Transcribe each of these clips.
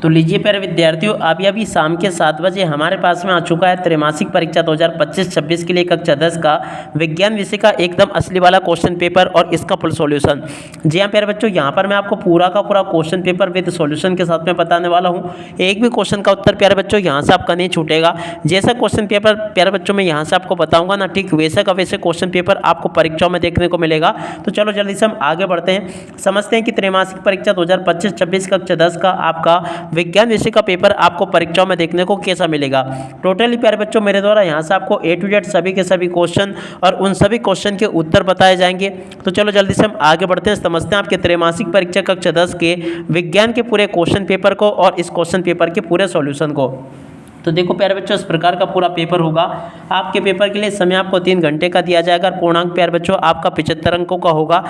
तो लीजिए प्यारे विद्यार्थियों, अभी शाम के 7 बजे हमारे पास में आ चुका है त्रैमासिक परीक्षा 2025-26 के लिए कक्षा 10 का विज्ञान विषय का एकदम असली वाला क्वेश्चन पेपर और इसका फुल सॉल्यूशन। जी हाँ प्यारे बच्चों, यहाँ पर मैं आपको पूरा का पूरा क्वेश्चन पेपर विद सॉल्यूशन के साथ में बताने वाला हूँ। एक भी क्वेश्चन का उत्तर प्यारे बच्चों यहाँ से आपका नहीं छूटेगा। जैसा क्वेश्चन पेपर प्यारे बच्चों मैं यहाँ से आपको बताऊँगा ना, ठीक वैसे का वैसे क्वेश्चन पेपर आपको परीक्षाओं में देखने को मिलेगा। तो चलो जल्दी से हम आगे बढ़ते हैं, समझते हैं कि त्रैमासिक परीक्षा 2025-26 कक्षा 10 का आपका विज्ञान विषय का पेपर आपको परीक्षाओं में देखने को कैसा मिलेगा। टोटली प्यारे बच्चों मेरे द्वारा यहाँ से आपको A to Z सभी के सभी क्वेश्चन और उन सभी क्वेश्चन के उत्तर बताए जाएंगे। तो चलो जल्दी से हम आगे बढ़ते हैं, समझते हैं आपके त्रैमासिक परीक्षा कक्षा 10 के विज्ञान के पूरे क्वेश्चन पेपर को और इस क्वेश्चन पेपर के पूरे सॉल्यूशन को। तो देखो प्यारे बच्चों, इस प्रकार का पूरा पेपर होगा। आपके पेपर के लिए समय आपको 3 घंटे का दिया जाएगा और पूर्णांक प्यारे बच्चों आपका 75 अंकों का होगा।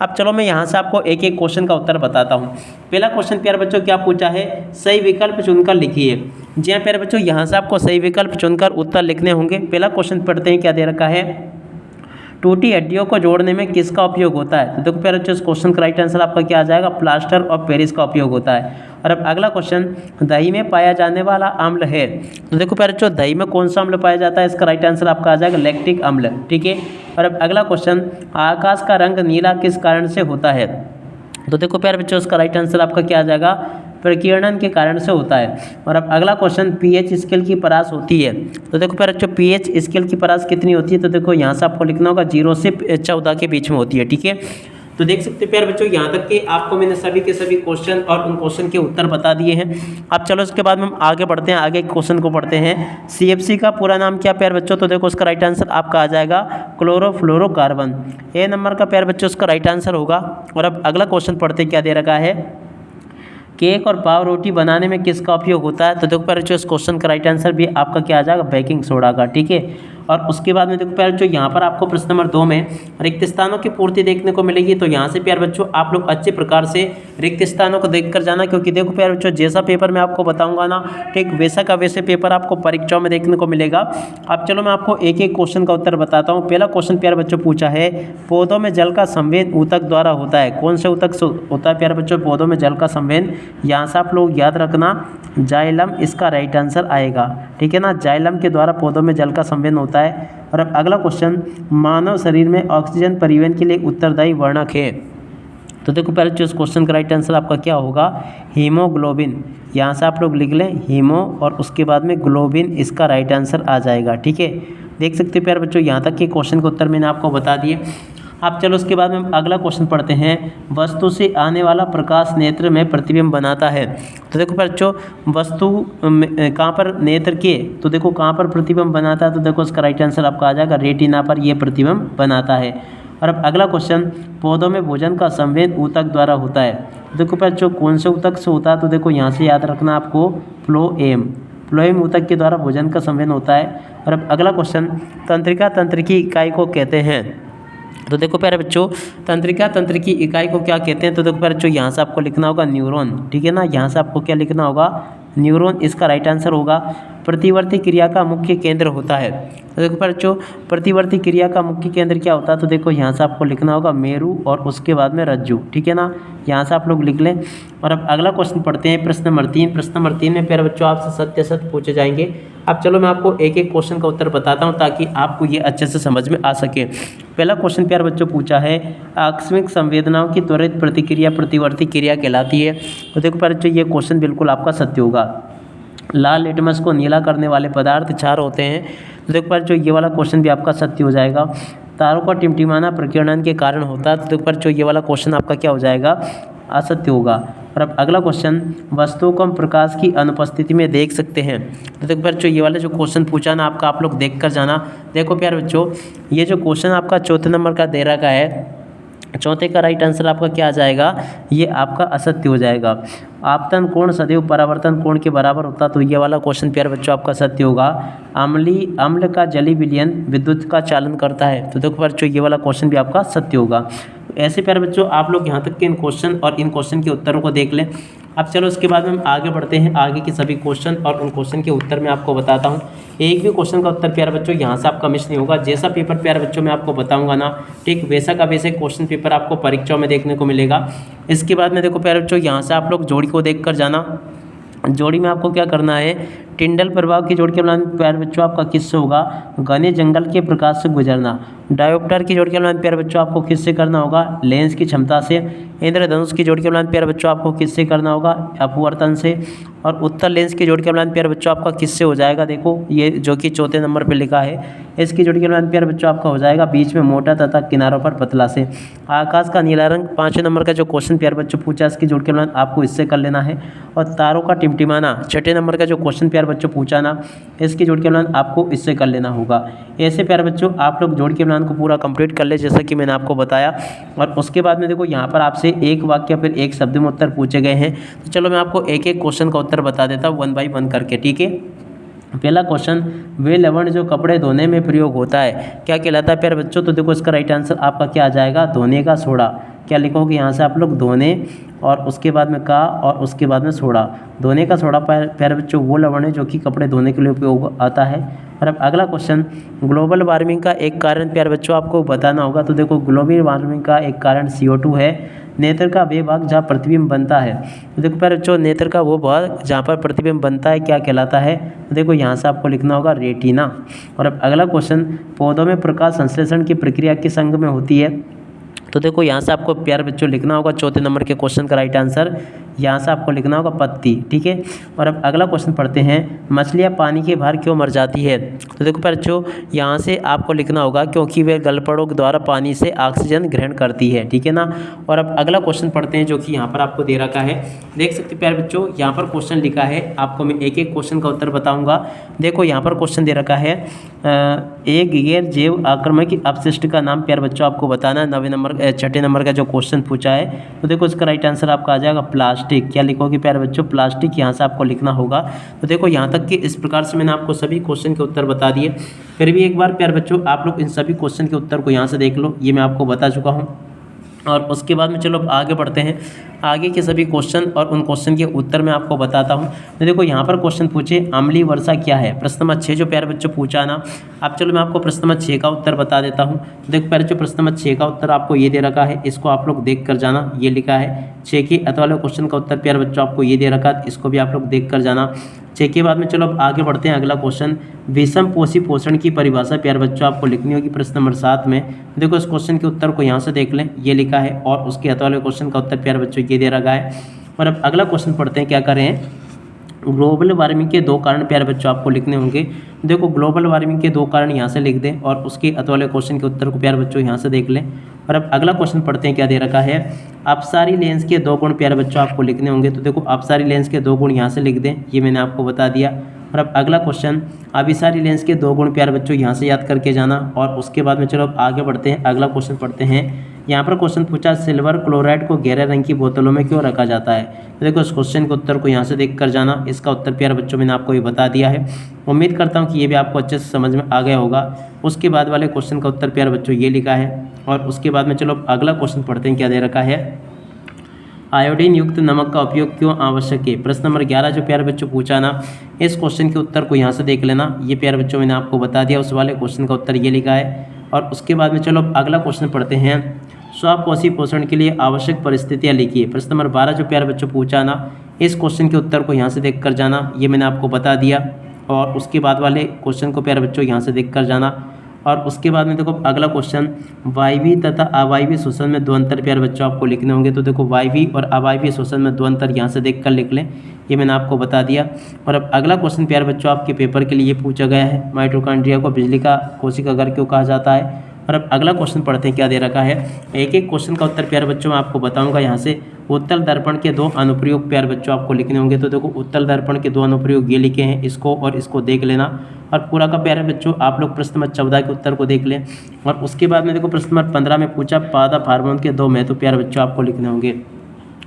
अब चलो मैं यहाँ से आपको एक एक क्वेश्चन का उत्तर बताता हूँ। पहला क्वेश्चन प्यारे बच्चों क्या पूछा है, सही विकल्प चुनकर लिखिए। जी हाँ प्यारे बच्चों, यहाँ से आपको सही विकल्प चुनकर उत्तर लिखने होंगे। पहला क्वेश्चन पढ़ते हैं, क्या दे रखा है, टूटी हड्डियों को जोड़ने में किसका उपयोग होता है। तो देखो प्यारे बच्चों, इस क्वेश्चन का राइट आंसर आपका क्या आ जाएगा, प्लास्टर ऑफ पेरिस का उपयोग होता है। और अब अगला क्वेश्चन, दही में पाया जाने वाला अम्ल है। तो देखो प्यारे बच्चों, दही में कौन सा अम्ल पाया जाता है, इसका राइट आंसर आपका आ जाएगा लैक्टिक अम्ल। ठीक है। और अब अगला क्वेश्चन, आकाश का रंग नीला किस कारण से होता है। तो देखो प्यारे बच्चों, इसका राइट आंसर आपका क्या आ जाएगा, प्रकीर्णन के कारण से होता है। और अब अगला क्वेश्चन, पीएच स्केल की परास होती है। तो देखो प्यारे बच्चों, पीएच स्केल की परास कितनी होती है। तो देखो यहाँ से आपको लिखना होगा 0 से 14 के बीच में होती है। ठीक है। तो देख सकते हैं प्यारे बच्चों, यहाँ तक कि आपको मैंने सभी के सभी क्वेश्चन और उन क्वेश्चन के उत्तर बता दिए हैं। अब चलो इसके बाद में हम आगे बढ़ते हैं, आगे क्वेश्चन को पढ़ते हैं। सीएफसी का पूरा नाम क्या प्यारे बच्चों। तो देखो उसका राइट आंसर आपका आ जाएगा क्लोरोफ्लोरोकार्बन। ए नंबर का प्यारे बच्चों उसका राइट आंसर होगा। और अब अगला क्वेश्चन पढ़ते हैं, क्या दे रखा है, केक और पाव रोटी बनाने में किसका उपयोग होता है। तो देखो प्यारे बच्चों, इस क्वेश्चन का राइट आंसर भी आपका क्या आ जाएगा, बेकिंग सोडा का। ठीक है। और उसके बाद में देखो प्यारे बच्चों, यहाँ पर आपको प्रश्न नंबर 2 में रिक्त स्थानों की पूर्ति देखने को मिलेगी। तो यहाँ से प्यारे बच्चों आप लोग अच्छे प्रकार से रिक्त स्थानों को देख कर जाना, क्योंकि देखो प्यारे बच्चों जैसा पेपर मैं आपको बताऊंगा ना, ठीक वैसा का वैसे पेपर आपको परीक्षाओं में देखने को मिलेगा। अब चलो मैं आपको एक एक क्वेश्चन का उत्तर बताता हूँ। पहला क्वेश्चन प्यारे बच्चों पूछा है, पौधों में जल का संवेद ऊतक द्वारा होता है। कौन से ऊतक से होता है प्यारे बच्चों, पौधों में जल का संवेद। यहाँ से आप लोग याद रखना जाइलम इसका राइट आंसर आएगा। ठीक है ना, जाइलम के द्वारा पौधों में जल का संवेदन होता है। और अब अगला क्वेश्चन, मानव शरीर में ऑक्सीजन परिवहन के लिए उत्तरदायी वर्णक है। तो देखो पहले जो इस क्वेश्चन का राइट आंसर आपका क्या होगा, हीमोग्लोबिन। यहाँ से आप लोग लिख लें हीमो और उसके बाद में ग्लोबिन, इसका राइट आंसर आ जाएगा। ठीक है। देख सकते हैं प्यारे बच्चों, यहाँ तक के क्वेश्चन के उत्तर मैंने आपको बता दिए। अब चलो उसके बाद में अगला क्वेश्चन पढ़ते हैं, वस्तु से आने वाला प्रकाश नेत्र में प्रतिबिंब बनाता है। तो देखो बच्चों, वस्तु कहाँ पर नेत्र के, तो देखो कहाँ पर प्रतिबिंब बनाता है। तो देखो इसका राइट आंसर आपका आ जाएगा रेटिना पर ये प्रतिबिंब बनाता है। और अब अगला क्वेश्चन, पौधों में भोजन का संवेद ऊतक द्वारा होता है। देखो बच्चों कौन से ऊतक से होता है। तो देखो यहाँ से याद रखना आपको फ्लोएम ऊतक के द्वारा भोजन का संवेदन होता है। और अब अगला क्वेश्चन, तंत्रिका तंत्र की इकाई को कहते हैं। तो देखो प्यारे बच्चों, तंत्रिका तंत्र की इकाई को क्या कहते हैं। तो देखो प्यारे बच्चों, यहाँ से आपको लिखना होगा न्यूरॉन। ठीक है ना, यहाँ से आपको क्या लिखना होगा, न्यूरॉन, इसका राइट आंसर होगा। प्रतिवर्ती क्रिया का मुख्य केंद्र होता है। तो देखो प्यारे बच्चों, प्रतिवर्ती क्रिया का मुख्य केंद्र क्या होता है। तो देखो यहाँ से आपको लिखना होगा मेरु और उसके बाद में रज्जु। ठीक है ना, यहाँ से आप लोग लिख लें। और अब अगला क्वेश्चन पढ़ते हैं, प्रश्न नंबर 3। प्रश्न नंबर 3 में प्यारे बच्चों आपसे सत्य सत्य पूछे जाएंगे। अब चलो मैं आपको एक एक क्वेश्चन का उत्तर बताता हूँ ताकि आपको ये अच्छे से समझ में आ सके। पहला क्वेश्चन प्यारे बच्चों पूछा है, आकस्मिक संवेदनाओं की त्वरित प्रतिक्रिया प्रतिवर्ती क्रिया कहलाती है। तो देखो प्यारे बच्चों, ये क्वेश्चन बिल्कुल आपका सत्य होगा। लाल लिटमस को नीला करने वाले पदार्थ क्षार होते हैं। तो देखो प्यारे बच्चों, ये वाला क्वेश्चन भी आपका सत्य हो जाएगा। तारों का टिमटिमाना प्रकीर्णन के कारण होता है। तो देखो प्यारे बच्चों, ये वाला क्वेश्चन आपका क्या हो जाएगा, असत्य होगा। और अब अगला क्वेश्चन, वस्तुओं को हम प्रकाश की अनुपस्थिति में देख सकते हैं। तो देखो बच्चों, ये वाला जो क्वेश्चन पूछा ना आपका, आप लोग देख कर जाना। देखो प्यारे बच्चों, ये जो क्वेश्चन आपका चौथे नंबर का दे रखा है, चौथे का राइट आंसर आपका क्या आ जाएगा, ये आपका असत्य हो जाएगा। आपतन कोण सदैव परावर्तन कोण के बराबर होता। तो ये वाला क्वेश्चन प्यारे बच्चों आपका सत्य होगा। अम्ल का जलीय विलयन विद्युत का चालन करता है। तो देखो बच्चों, ये वाला क्वेश्चन भी आपका सत्य होगा। ऐसे प्यारे बच्चों आप लोग यहाँ तक के इन क्वेश्चन और इन क्वेश्चन के उत्तरों को देख लें। अब चलो इसके बाद में हम आगे बढ़ते हैं, आगे के सभी क्वेश्चन और उन क्वेश्चन के उत्तर मैं आपको बताता हूँ। एक भी क्वेश्चन का उत्तर प्यारे बच्चों यहाँ से आपका मिस नहीं होगा। जैसा पेपर प्यारे बच्चों मैं आपको बताऊंगा ना, ठीक वैसा का वैसे क्वेश्चन पेपर आपको परीक्षाओं में देखने को मिलेगा। इसके बाद में देखो प्यारे बच्चों, यहाँ से आप लोग जोड़ी को देख कर जाना। जोड़ी में आपको क्या करना है, टिंडल प्रभाव की जोड़ के अनुमान प्यारे बच्चों आपका किससे होगा, घने जंगल के प्रकाश से गुजरना। डायोप्टर की जोड़ के अनुमान प्यारे बच्चों आपको किससे करना होगा, लेंस की क्षमता से। इंद्रधनुष की जोड़ के अनुमान प्यारे बच्चों आपको किससे करना होगा, अपवर्तन से। और उत्तर लेंस की जोड़ के अनुमान प्यारे बच्चों आपका किससे हो जाएगा, देखो ये जो कि चौथे नंबर पर लिखा है, इसकी जोड़ के अनुमान प्यारे बच्चों आपका हो जाएगा बीच में मोटा तथा किनारों पर पतला से। आकाश का नीला रंग 5वें नंबर का जो क्वेश्चन प्यारे बच्चों पूछा, इसकी जोड़ के अनुमान आपको इससे कर लेना है। और तारों का टिमटिमाना 6ठे नंबर का जो क्वेश्चन प्यारे बच्चों पूछा ना, इसकी जोड़ के अनुमान आपको इससे कर लेना होगा। ऐसे प्यारे बच्चों आप लोग जोड़ के अनुमान को पूरा कंप्लीट कर ले जैसा कि मैंने आपको बताया। और उसके बाद में देखो यहाँ पर आपसे एक वाक्य फिर एक शब्द में उत्तर पूछे गए हैं, तो चलो मैं आपको एक एक क्वेश्चन का उत्तर बता देता हूँ 1 बाय 1 करके, ठीक है। पहला क्वेश्चन, वे लवण जो कपड़े धोने में प्रयोग होता है क्या कहलाता है प्यारे बच्चों, तो देखो इसका राइट आंसर आपका क्या आ जाएगा, धोने का सोडा। क्या लिखोगे यहाँ से आप लोग, धोने और उसके बाद में का और उसके बाद में सोडा। धोने का सोडा प्यारे बच्चों वो लवण है जो कि कपड़े धोने के लिए उपयोग आता है। और अब अगला क्वेश्चन, ग्लोबल वार्मिंग का एक कारण प्यारे बच्चों आपको बताना होगा, तो देखो ग्लोबल वार्मिंग का एक कारण CO2 है। नेत्र का वे भाग जहाँ प्रतिबिंब बनता है, तो देखो प्यारे बच्चों नेत्र का वो भाग जहाँ पर प्रतिबिंब बनता है क्या कहलाता है, तो देखो यहाँ से आपको लिखना होगा रेटिना। और अब अगला क्वेश्चन, पौधों में प्रकाश संश्लेषण की प्रक्रिया किस अंग में होती है, तो देखो यहाँ से आपको प्यारे बच्चों लिखना होगा चौथे नंबर के क्वेश्चन का राइट आंसर, यहाँ से आपको लिखना होगा पत्ती, ठीक है। और अब अगला क्वेश्चन पढ़ते हैं, मछलियाँ पानी के बाहर क्यों मर जाती है, तो देखो प्यारे बच्चों यहाँ से आपको लिखना होगा क्योंकि वे गलपड़ों के द्वारा पानी से ऑक्सीजन ग्रहण करती है, ठीक है ना। और अब अगला क्वेश्चन पढ़ते हैं जो कि यहाँ पर आपको दे रखा है, देख सकते प्यारे बच्चों यहाँ पर क्वेश्चन लिखा है, आपको मैं एक एक क्वेश्चन का उत्तर बताऊँगा। देखो यहाँ पर क्वेश्चन दे रखा है, एक गैर जैव आक्रामक अपशिष्ट का नाम प्यारे बच्चों आपको बताना है। 6ठे नंबर का जो क्वेश्चन पूछा है, तो देखो इसका राइट आंसर आपका आ जाएगा प्लास्टिक। क्या लिखोगे प्यारे बच्चों, प्लास्टिक, यहाँ से आपको लिखना होगा। तो देखो यहाँ तक कि इस प्रकार से मैंने आपको सभी क्वेश्चन के उत्तर बता दिए। फिर भी एक बार प्यारे बच्चों आप लोग इन सभी क्वेश्चन के उत्तर को यहाँ से देख लो, ये मैं आपको बता चुका हूँ। और उसके बाद में चलो अब आगे बढ़ते हैं, आगे के सभी क्वेश्चन और उन क्वेश्चन के उत्तर मैं आपको बताता हूँ। तो देखो यहाँ पर क्वेश्चन पूछे, अम्लीय वर्षा क्या है, प्रश्न नंबर 6 जो प्यारे बच्चों पूछा ना। अब चलो मैं आपको प्रश्न नंबर 6 का उत्तर बता देता हूँ। देखो प्यारे बच्चों प्रश्न नंबर 6 का उत्तर आपको ये दे रखा है, इसको आप लोग देख कर जाना, ये लिखा है 6 के अतवाले क्वेश्चन का उत्तर प्यारे बच्चों आपको ये दे रखा है, इसको भी आप लोग देख कर जाना। 6 के बाद में चलो अब आगे बढ़ते हैं, अगला क्वेश्चन, विषम पोषी पोषण की परिभाषा प्यारे बच्चों आपको लिखनी होगी प्रश्न नंबर 7 में। देखो इस क्वेश्चन के उत्तर को यहाँ से देख लें, ये लिखा है, और उसके अतवाले क्वेश्चन का उत्तर प्यारे बच्चों ये दे रखा है। और अब अगला क्वेश्चन पढ़ते हैं, क्या करें, ग्लोबल वार्मिंग के 2 कारण प्यारे बच्चों आपको लिखने होंगे। देखो ग्लोबल वार्मिंग के 2 कारण यहाँ से लिख दें, और उसके अतवाले क्वेश्चन के उत्तर को प्यारे बच्चों यहाँ से देख लें। और अब अगला क्वेश्चन पढ़ते हैं, क्या दे रखा है, अपसारी लेंस के 2 गुण प्यारे बच्चों आपको लिखने होंगे। तो देखो अपसारी लेंस के 2 गुण यहाँ से लिख दें, ये मैंने आपको बता दिया। और अब अगला क्वेश्चन, अभिसारी लेंस के 2 गुण प्यारे बच्चों यहाँ से याद करके जाना। और उसके बाद में चलो अब आगे बढ़ते हैं, अगला क्वेश्चन पढ़ते हैं। यहाँ पर क्वेश्चन पूछा, सिल्वर क्लोराइड को गहरे रंग की बोतलों में क्यों रखा जाता है। तो देखो इस क्वेश्चन के उत्तर को यहाँ से देख कर जाना, इसका उत्तर प्यारे बच्चों मैंने आपको ये बता दिया है। उम्मीद करता हूँ कि ये भी आपको अच्छे से समझ में आ गया होगा। उसके बाद वाले क्वेश्चन का उत्तर प्यारे बच्चों ये लिखा है। और उसके बाद में चलो अगला क्वेश्चन पढ़ते हैं, क्या दे रखा है, आयोडीन युक्त नमक का उपयोग क्यों आवश्यक है, प्रश्न नंबर 11 जो प्यारे बच्चों पूछा ना, इस क्वेश्चन के उत्तर को यहाँ से देख लेना, ये प्यारे बच्चों मैंने आपको बता दिया। उस वाले क्वेश्चन का उत्तर ये लिखा है। और उसके बाद में चलो अगला क्वेश्चन पढ़ते हैं, स्वपोषी पोषण के लिए आवश्यक परिस्थितियाँ लिखिए, प्रश्न नंबर 12 जो प्यारे बच्चों पूछा ना, इस क्वेश्चन के उत्तर को यहाँ से देख कर जाना, ये मैंने आपको बता दिया। और उसके बाद वाले क्वेश्चन को प्यारे बच्चों यहाँ से देख कर जाना। और उसके बाद में देखो अगला क्वेश्चन, वायवीय तथा अवायवीय श्वसन में 2 अंतर प्यारे बच्चों आपको लिखने होंगे। तो देखो वायवीय और अवायवीय श्वसन में 2 अंतर यहाँ से देख कर लिख लें, ये मैंने आपको बता दिया। और अब अगला क्वेश्चन प्यारे बच्चों आपके पेपर के लिए पूछा गया है, माइटोकॉन्ड्रिया को बिजली का कोशिका घर क्यों कहा जाता है। और अब अगला क्वेश्चन पढ़ते हैं, क्या दे रखा है, एक एक क्वेश्चन का उत्तर प्यारे बच्चों मैं आपको बताऊंगा। यहाँ से उत्तल दर्पण के 2 अनुप्रयोग प्यारे बच्चों आपको लिखने होंगे। तो देखो उत्तल दर्पण के 2 अनुप्रयोग ये लिखे हैं, इसको और इसको देख लेना। और पूरा का प्यारे बच्चों आप लोग प्रश्न नंबर 14 के उत्तर को देख लें। और उसके बाद में देखो प्रश्न नंबर 15 में पूछा, पादप हार्मोन के 2 महत्व प्यारे बच्चों आपको लिखने होंगे।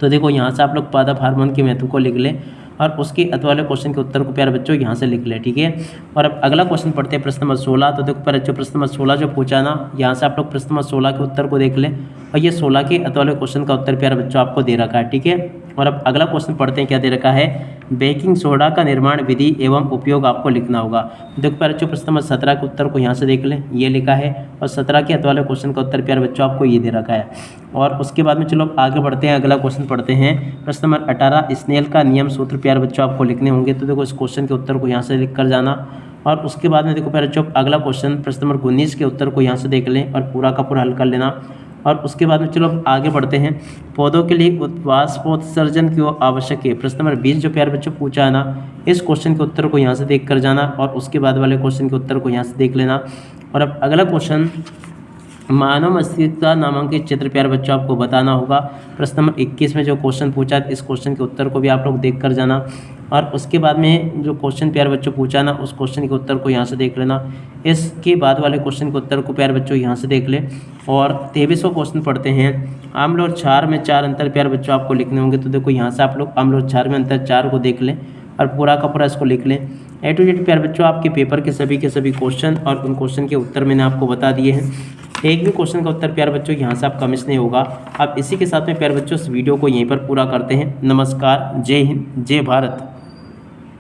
तो देखो यहाँ से आप लोग पादप हार्मोन के महत्व को लिख लें, और उसके अतवाले क्वेश्चन के उत्तर को प्यारे बच्चों यहाँ से लिख ले, ठीक है। और अब अगला क्वेश्चन पढ़ते हैं प्रश्न नंबर 16। तो देखो प्यारे बच्चों प्रश्न नंबर 16 जो पूछा ना, यहाँ से आप लोग प्रश्न नंबर 16 के उत्तर को देख लें। और ये 16 के अंत वाले क्वेश्चन का उत्तर प्यारे बच्चों आपको दे रखा है। ठीक है, और अब अगला क्वेश्चन पढ़ते हैं, क्या दे रखा है, बेकिंग सोडा का निर्माण विधि एवं उपयोग आपको लिखना होगा। देखो प्यारे बच्चों प्रश्न नंबर 17 के उत्तर को यहाँ से देख लें, ये लिखा है, और 17 के अंत वाले क्वेश्चन का उत्तर प्यारे बच्चों आपको ये दे रखा है। और उसके बाद में चलो आगे बढ़ते हैं, अगला क्वेश्चन पढ़ते हैं, प्रश्न नंबर 18 स्नेल का नियम सूत्र प्यारे बच्चों आपको लिखने होंगे। तो देखो इस क्वेश्चन के उत्तर को यहाँ से लिख कर जाना, और उसके बाद में देखो प्यारे बच्चों अगला क्वेश्चन प्रश्न नंबर 19 के उत्तर को यहाँ से देख लें और पूरा का पूरा हल कर लेना। और उसके बाद में चलो अब आगे बढ़ते हैं, पौधों के लिए वाष्पोत्सर्जन क्यों आवश्यक है। प्रश्न नंबर 20 जो प्यारे बच्चों पूछा है ना, इस क्वेश्चन के उत्तर को यहाँ से देख कर जाना, और उसके बाद वाले क्वेश्चन के उत्तर को यहाँ से देख लेना। और अब अगला क्वेश्चन, मानव मस्तिष्क का नामांकित क्षेत्र प्यारे बच्चों आपको बताना होगा। प्रश्न नंबर 21 में जो क्वेश्चन पूछा है, इस क्वेश्चन के उत्तर को भी आप लोग देख कर जाना। और उसके बाद में जो क्वेश्चन प्यारे बच्चों पूछा ना, उस क्वेश्चन के उत्तर को यहाँ से देख लेना। इसके बाद वाले क्वेश्चन के उत्तर को प्यारे बच्चों यहाँ से देख ले। और 23वां क्वेश्चन पढ़ते हैं, अम्ल और क्षार में 4 अंतर प्यारे बच्चों आपको लिखने होंगे। तो देखो यहाँ से आप लोग अम्ल और क्षार में अंतर 4 को देख लें और पूरा का पूरा इसको लिख लें। A to Z प्यारे बच्चों आपके पेपर के सभी क्वेश्चन और उन क्वेश्चन के उत्तर मैंने आपको बता दिए हैं। एक भी क्वेश्चन का उत्तर प्यारे बच्चों यहाँ से आपका मिस नहीं होगा। अब इसी के साथ में प्यारे बच्चों इस वीडियो को यहीं पर पूरा करते हैं। नमस्कार, जय हिंद, जय भारत।